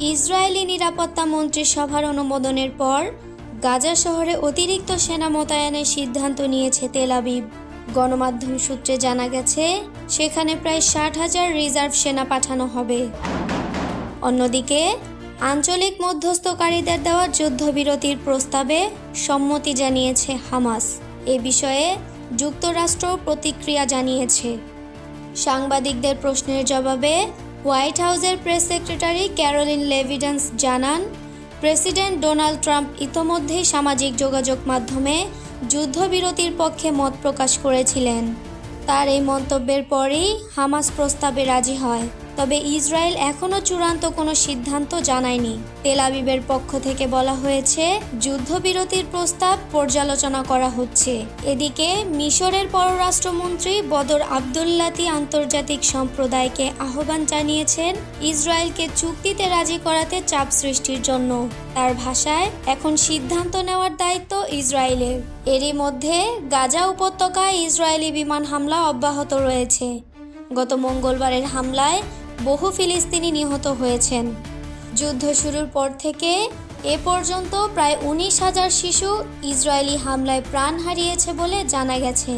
Israeli নিরাপত্তা মন্ত্রী সভার অনুমোদনের পর গাজা শহরে অতিরিক্ত সেনা মোতায়েনের সিদ্ধান্ত নিয়েছে তেল আবিব। গণমাধ্যম সূত্রে জানা গেছে, সেখানে প্রায় 60,000 রিজার্ভ সেনা পাঠানো হবে। অন্যদিকে আঞ্চলিক মধ্যস্থকারীদের দেওয়া যুদ্ধবিরতির প্রস্তাবে সম্মতি জানিয়েছে হামাস। এ বিষয়ে যুক্তরাষ্ট্র প্রতিক্রিয়া জানিয়েছে। সাংবাদিকদের প্রশ্নের জবাবে হোয়াইট হাউসের প্রেস সেক্রেটারি ক্যারোলিন লেভিডান্স জানান, প্রেসিডেন্ট ডোনাল্ড ট্রাম্প ইতোমধ্যেই সামাজিক যোগাযোগ মাধ্যমে যুদ্ধবিরতির পক্ষে মত প্রকাশ করেছিলেন। তার এই মন্তব্যের পরই হামাস প্রস্তাবে রাজি হয়। তবে ইসরায়েল এখনও চূড়ান্ত কোনো সিদ্ধান্ত জানায়নি। তেল আবিবের পক্ষ থেকে বলা হয়েছে, যুদ্ধবিরতির প্রস্তাব পর্যালোচনা করা হচ্ছে। এদিকে মিশরের পররাষ্ট্রমন্ত্রী বদর আবদুল্লাতি আন্তর্জাতিক সম্প্রদায়কে আহ্বান জানিয়েছেন ইসরায়েলকে চুক্তিতে রাজি করাতে চাপ সৃষ্টির জন্য। তার ভাষায়, এখন সিদ্ধান্ত নেওয়ার দায়িত্ব ইসরায়েলের। এরই মধ্যে গাজা উপত্যকায় ইসরায়েলি বিমান হামলা অব্যাহত রয়েছে। গত মঙ্গলবারের হামলায় বহু ফিলিস্তিনি নিহত হয়েছেন। যুদ্ধ শুরুর পর থেকে এ পর্যন্ত প্রায় 19,000 শিশু ইসরায়েলি হামলায় প্রাণ হারিয়েছে বলে জানা গেছে।